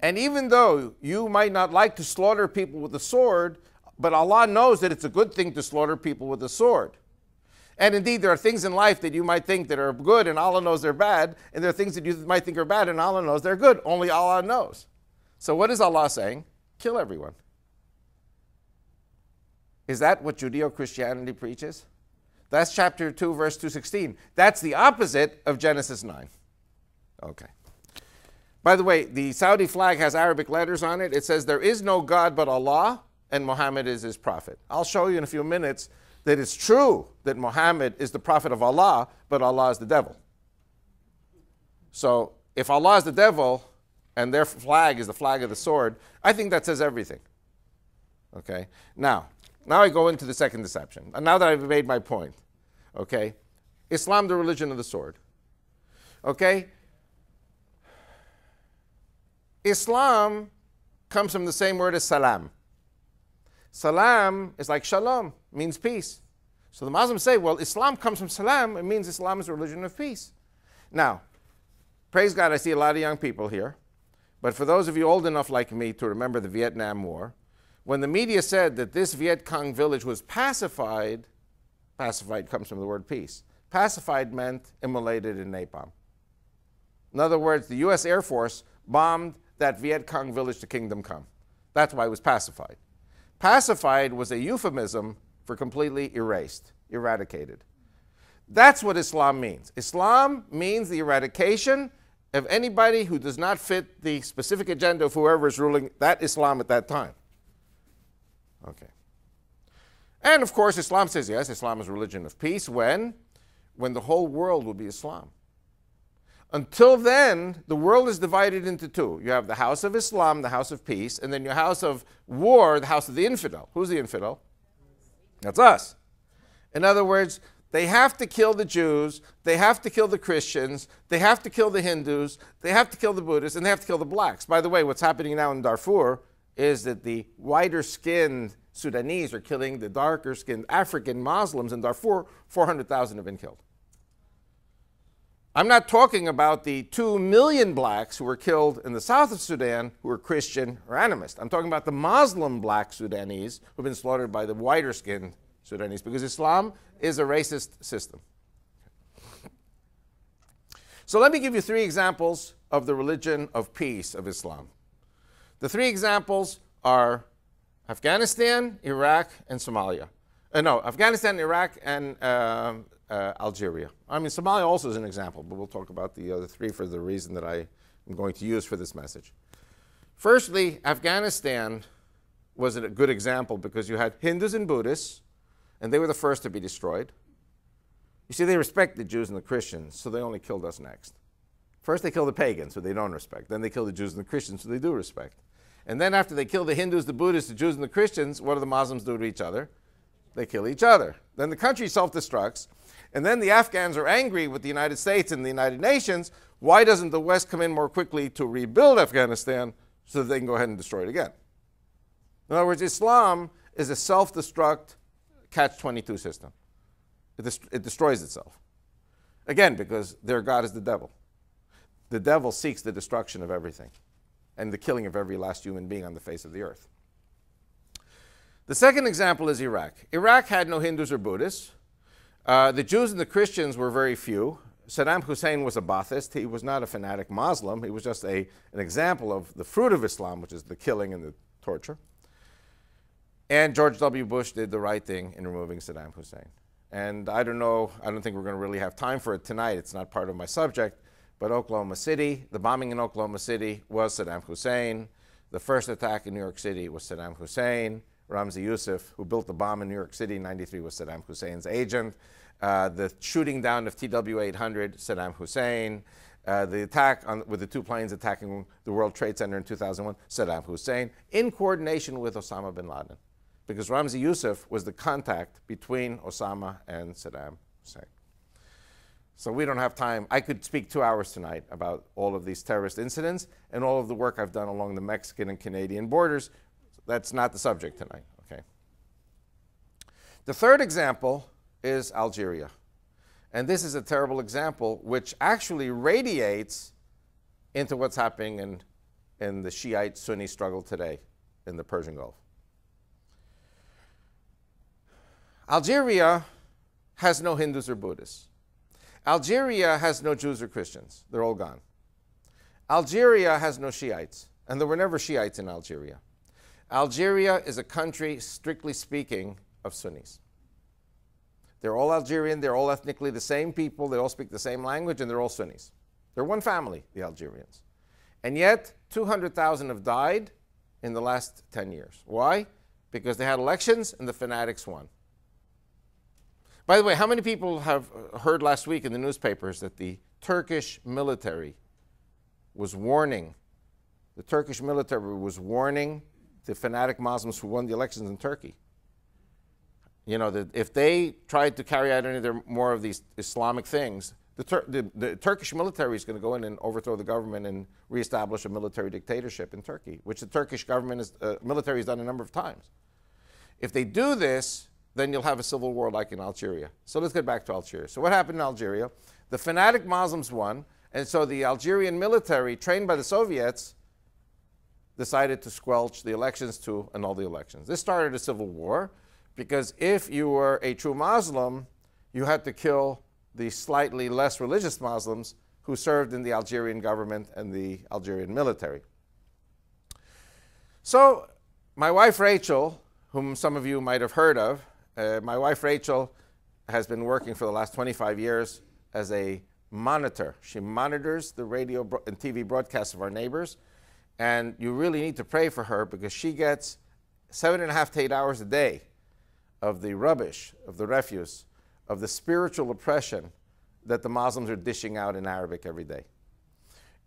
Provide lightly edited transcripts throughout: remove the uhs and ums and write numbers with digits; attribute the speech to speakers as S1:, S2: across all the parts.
S1: And even though you might not like to slaughter people with the sword, but Allah knows that it's a good thing to slaughter people with the sword. And indeed, there are things in life that you might think that are good and Allah knows they're bad, and there are things that you might think are bad and Allah knows they're good. Only Allah knows. So what is Allah saying? Kill everyone. Is that what Judeo-Christianity preaches? That's chapter 2, verse 216. That's the opposite of Genesis 9. Okay. By the way, the Saudi flag has Arabic letters on it. It says, there is no God but Allah, and Muhammad is his prophet. I'll show you in a few minutes that it's true that Muhammad is the prophet of Allah, but Allah is the devil. So if Allah is the devil, and their flag is the flag of the sword, I think that says everything. Okay? Now I go into the second deception. And now that I've made my point, okay? Islam, the religion of the sword. Okay? Islam comes from the same word as salam. Salam is like shalom, means peace. So the Muslims say, well, Islam comes from salam, it means Islam is a religion of peace. Now, praise God, I see a lot of young people here. But for those of you old enough like me to remember the Vietnam War, when the media said that this Viet Cong village was pacified, pacified comes from the word peace. Pacified meant immolated in napalm. In other words, the US Air Force bombed that Viet Cong village to Kingdom Come. That's why it was pacified. Pacified was a euphemism for completely erased, eradicated. That's what Islam means. Islam means the eradication of anybody who does not fit the specific agenda of whoever is ruling that Islam at that time. Okay. And of course, Islam says, yes, Islam is a religion of peace when the whole world will be Islam. Until then, the world is divided into two. You have the house of Islam, the house of peace, and then your house of war, the house of the infidel. Who's the infidel? That's us. In other words, they have to kill the Jews, they have to kill the Christians, they have to kill the Hindus, they have to kill the Buddhists, and they have to kill the blacks. By the way, what's happening now in Darfur is that the whiter-skinned Sudanese are killing the darker-skinned African Muslims in Darfur. 400,000 have been killed. I'm not talking about the 2 million blacks who were killed in the south of Sudan who were Christian or animist. I'm talking about the Muslim black Sudanese who have been slaughtered by the whiter-skinned Sudanese, because Islam is a racist system. So let me give you 3 examples of the religion of peace of Islam. The 3 examples are Afghanistan, Iraq, and Somalia. Afghanistan, Iraq, and Algeria. I mean, Somalia also is an example, but we'll talk about the other 3 for the reason that I am going to use for this message. Firstly, Afghanistan was a good example because you had Hindus and Buddhists, and they were the first to be destroyed. You see, they respect the Jews and the Christians, so they only killed us next. First they kill the pagans, who they don't respect. Then they kill the Jews and the Christians, who they do respect. And then after they kill the Hindus, the Buddhists, the Jews, and the Christians, what do the Muslims do to each other? They kill each other. Then the country self-destructs. And then the Afghans are angry with the United States and the United Nations. Why doesn't the West come in more quickly to rebuild Afghanistan so that they can go ahead and destroy it again? In other words, Islam is a self-destruct catch-22 system. It destroys itself. Again, because their God is the devil. The devil seeks the destruction of everything and the killing of every last human being on the face of the earth. The second example is Iraq. Iraq had no Hindus or Buddhists. The Jews and the Christians were very few. Saddam Hussein was a Ba'athist. He was not a fanatic Muslim. He was just an example of the fruit of Islam, which is the killing and the torture. And George W. Bush did the right thing in removing Saddam Hussein. And I don't think we're going to really have time for it tonight. It's not part of my subject. But Oklahoma City, the bombing in Oklahoma City was Saddam Hussein. The first attack in New York City was Saddam Hussein. Ramzi Youssef, who built the bomb in New York City in '93, was Saddam Hussein's agent. The shooting down of TW-800, Saddam Hussein. The attack with the 2 planes attacking the World Trade Center in 2001, Saddam Hussein, in coordination with Osama bin Laden. Because Ramzi Youssef was the contact between Osama and Saddam Hussein. So we don't have time. I could speak 2 hours tonight about all of these terrorist incidents and all of the work I've done along the Mexican and Canadian borders. That's not the subject tonight, okay? The third example is Algeria. And this is a terrible example which actually radiates into what's happening in in the Shiite-Sunni struggle today in the Persian Gulf. Algeria has no Hindus or Buddhists. Algeria has no Jews or Christians. They're all gone. Algeria has no Shiites, and there were never Shiites in Algeria. Algeria is a country, strictly speaking, of Sunnis. They're all Algerian, they're all ethnically the same people, they all speak the same language, and they're all Sunnis. They're one family, the Algerians. And yet, 200,000 have died in the last 10 years. Why? Because they had elections and the fanatics won. By the way, how many people have heard last week in the newspapers that the Turkish military was warning, the fanatic Muslims who won the elections in Turkey? You know, that if they tried to carry out any of their more of these Islamic things, the Turkish military is going to go in and overthrow the government and reestablish a military dictatorship in Turkey, which the Turkish government military has done a number of times. If they do this, then you'll have a civil war like in Algeria. So let's get back to Algeria. So what happened in Algeria? The fanatic Muslims won, and so the Algerian military, trained by the Soviets, decided to squelch the elections, to annul the elections. This started a civil war, because if you were a true Muslim, you had to kill the slightly less religious Muslims who served in the Algerian government and the Algerian military. So my wife Rachel, whom some of you might have heard of, my wife Rachel has been working for the last 25 years as a monitor. She monitors the radio and TV broadcasts of our neighbors, and you really need to pray for her because she gets 7.5 to 8 hours a day of the rubbish, of the refuse, of the spiritual oppression that the Muslims are dishing out in Arabic every day.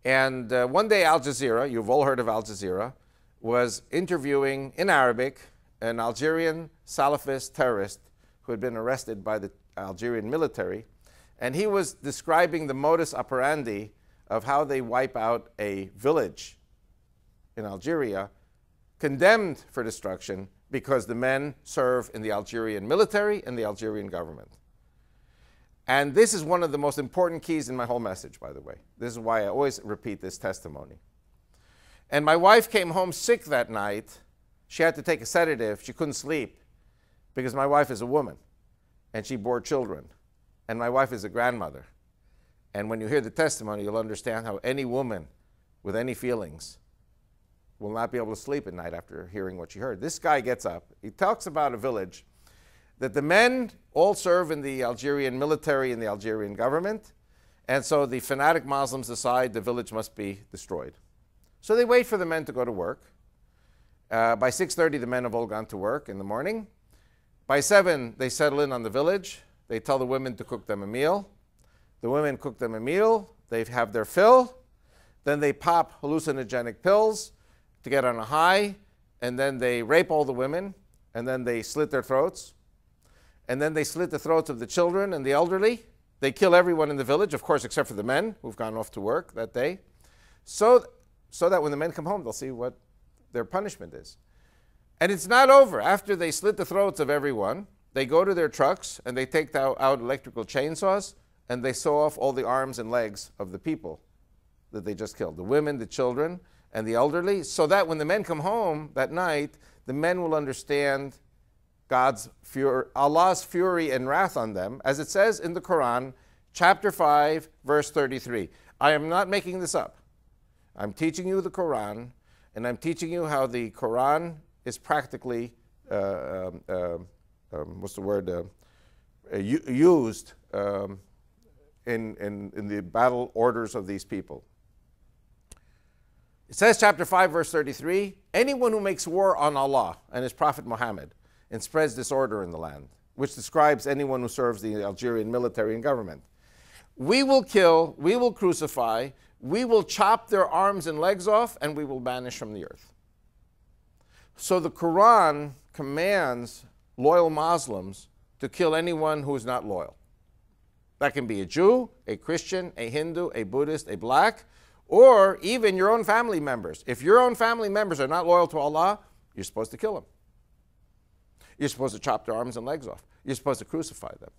S1: And one day Al Jazeera, you've all heard of Al Jazeera, was interviewing in Arabic an Algerian Salafist terrorist who had been arrested by the Algerian military, and he was describing the modus operandi of how they wipe out a village in Algeria, condemned for destruction because the men serve in the Algerian military and the Algerian government. And this is one of the most important keys in my whole message, by the way. This is why I always repeat this testimony. And my wife came home sick that night. She had to take a sedative. She couldn't sleep because my wife is a woman and she bore children. And my wife is a grandmother. And when you hear the testimony, you'll understand how any woman with any feelings will not be able to sleep at night after hearing what she heard. This guy gets up. He talks about a village that the men all serve in the Algerian military and the Algerian government. And so the fanatic Muslims decide the village must be destroyed. So they wait for the men to go to work. By 6:30, the men have all gone to work in the morning. By 7, they settle in on the village. They tell the women to cook them a meal. The women cook them a meal. They have their fill. Then they pop hallucinogenic pills to get on a high. And then they rape all the women. And then they slit their throats. And then they slit the throats of the children and the elderly. They kill everyone in the village, of course, except for the men who've gone off to work that day. So that when the men come home, they'll see what their punishment is. And it's not over. After they slit the throats of everyone, they go to their trucks and they take out electrical chainsaws and they saw off all the arms and legs of the people that they just killed, the women, the children, and the elderly, so that when the men come home that night, the men will understand God's fury, Allah's fury and wrath on them, as it says in the Quran, chapter 5, verse 33. I am not making this up. I'm teaching you the Quran, and I'm teaching you how the Quran is practically, used in the battle orders of these people. It says, chapter 5, verse 33, anyone who makes war on Allah and his Prophet Muhammad and spreads disorder in the land, which describes anyone who serves the Algerian military and government, we will kill, we will crucify, we will chop their arms and legs off, and we will banish from the earth. So the Quran commands loyal Muslims to kill anyone who is not loyal. That can be a Jew, a Christian, a Hindu, a Buddhist, a black, or even your own family members. If your own family members are not loyal to Allah, you're supposed to kill them. You're supposed to chop their arms and legs off. You're supposed to crucify them.